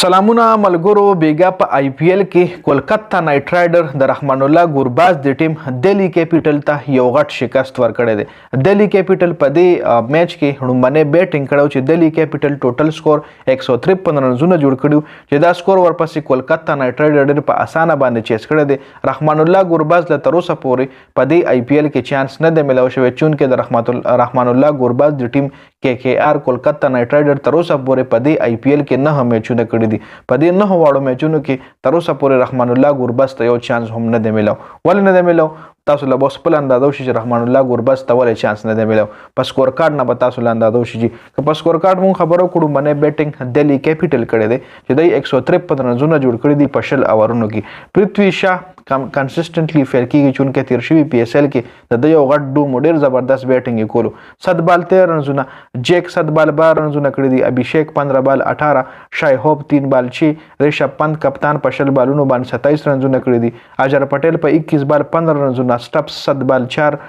سلامونه ملګرو بیګا په آی پی ایل کې کولکتا نایټ رایډر د رحمان الله ګورباز د ټیم دلی کیپیټل ته یو غټ شکست ورکړی دی. دلی کیپیټل په دې میچ کې لومړنی بیټینګ کړو چې دلی کیپیټل ټوټل سکور 153 رنونه جوړ کړو چې دا سکور ورپسې کولکتا نایټ رایډر په اسانه باندې چیس کړی دی. رحمان الله ګورباز له تر اوسه پورې په دې آی پی ایل کې چانس نه دی ملو شوی چونکې د رحمان الله ګورباز د ټیم کې آر کولکتا نایټ رایډر تر اوسه پورې په دې آی پی ایل کې نه میچونه کړي دي. په دې 9 واړو میچونو کې تر اوسه پورې رحمان الله ګورباز ته یو چانس هم نه دی ملو. ولې نه دی ملو؟ تاسو له بس خپل اندازه وشي چې رحمان الله ګورباز ته ولې چانس نه دی ملو. په سکور کارډ نه به تاسو له اندازه وشي چې په سکور کارډ مونږ خبرو کړو باندې بیټینګ دلی کیپیټل کړی دی چې دوی 153 رنونه جوړ کړي دي په شل اورونو کې. پرتوی شاه کنسسټنټلی فیل کیږي چونکې تیر شوی پی ایس ایل کې د یو غټ ډو ډیر زبردست بیټینګ کولو. 100 بال 13 رنونه، جیک 100 بال 12 رنونه کړی دي، ابھیشیک 15 بال 18، شای ہوپ 3 بال 6، ریشب پنت کپتان په شل بالونو باندې 27 رنونه کړی دي، اجر پټیل په 21 بال 15 رنونه، سټپس 7 بال 4،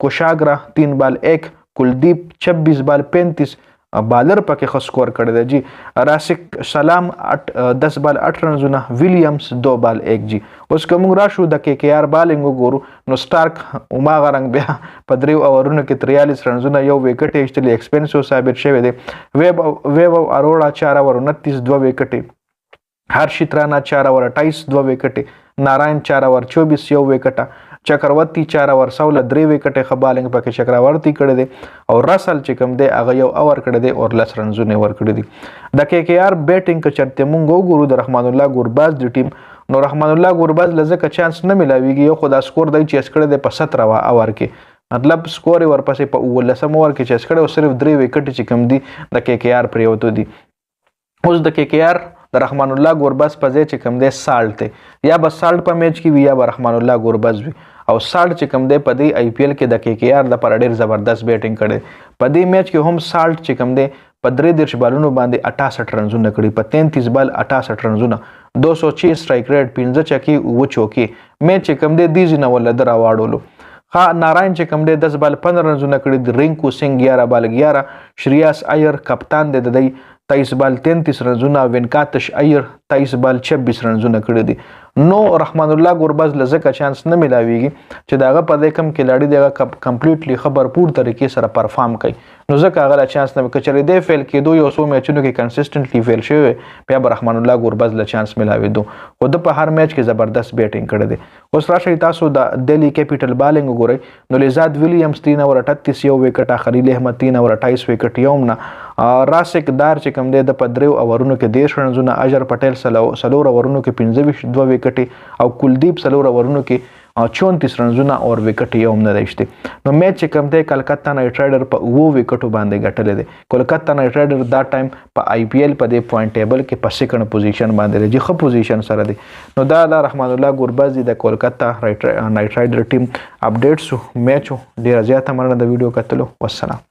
کوشاګرا 3 بال 1، کلدیپ 26 بال 35 بالر پکې خو سکور کړی دی جی. راسک سلام 10 بال 8 رنونه، ویلیامز 2 بال 1 جی. اوس که موږ راشو د کې آر بالینګ وګورو نو سټارک هماغه رنګ بیا په 3 اورونو کې 43 رنونه، یو وکټ یې ایستلی ایکسپنسیو ثابت شوی دی. ویب اروړا 4 اور 29 2 وکټې، هرشیت رانا 4 اور 28 2 وکټې، ناراین 4 اور 24 یو وکټه، چکرورتی 4 اور 16 3 وکټې خبالنګ پکې چکرورتی کړی دی او رسل چې کوم دی هغه یو اور کړی دی او 10 رنونه ور کړی دي. د کې آر بیټینګ که چرته مونږ وګورو د رحمان الله ګورباز د ټیم نو رحمان الله ګورباز لزکه چانس نه ملاویږي. یو خدا سکور دی چیس کړی دی په 17 اور کې، مطلب سکور ورپسې په 19 اور کې چیس کړی او صرف 3 وکټ چې کوم دي د کې آر پریوتو دي. اوس د کې آر د رحمان الله ګورباز په ځای چې کوم دی سالټ دی، یا به سالټ په میچ کې وي یا به رحمان الله ګورباز وي. او سالټ چې کوم دی په دې آی پی ایل کې د کې آر لپاره ډیر زبردست بیټینګ کړی. په دې میچ کې هم سالټ چې کوم دی په 33 بالونو باندې 68 رنونه کړي، په 33 بال 68 رنونه، 206 سټرایک ریټ، 15 چکی او چوکي. میچ چې کوم دی دیزی نه ول در واړولو. ناراین چې کوم دی 10 بال 15 رنونه کړي، رینکو سنگ 11 بال 11، شریاس ایر کپتان دی د 23 بال 33 رنونه، وینکاتش ایر 23 بال 26 رنونه کړي دي. نو رحمان الله ګورباز لزکه چانس نه ملاویږي چې داغه په دې کم کلاړي دغه کمپلیټلی خبرپور طریقې سره پرفارم کوي، نو ځکه هغه چانس نه کچري دی فیل کېدو. یو څو میچونو کې کنسسټنټلی فیل شوی بیا به رحمان الله ګورباز له چانس ملاوي دو. خو د په هر میچ کې زبردست بیټینګ کړی دی. اوس راشي تاسو د دلی کیپیټل بالینګ وګورئ نو لیزاد ویلیامز 3 اور 38 یو وکټ، خلیل احمد 3 اور 28 وکټ یومنا، راسک دار چې کوم دی د په 3 اورونو کې 10 رنونه، اجر پټیل 3 اورونو کې 25 2 وکټ او کلدیپ 3 اورونو کې 34 رنونه او وکټ یو نه دیشته. نو میچ چې کوم دی کلکتا نایټ رایډر په 2 وکټو باندې ګټلې دی. کولکتا نایټ رایډر دا ټایم په آی پی ایل په دې پوینټ ټیبل کې په سیکنډ پوزیشن باندې دی، ښه پوزیشن سره دی. نو دا د رحمان الله ګورباز د کولکتا نایټ رایډر ټیم اپډیټس میچ ډیر زیاته مننه د ویډیو کتلو. والسلام.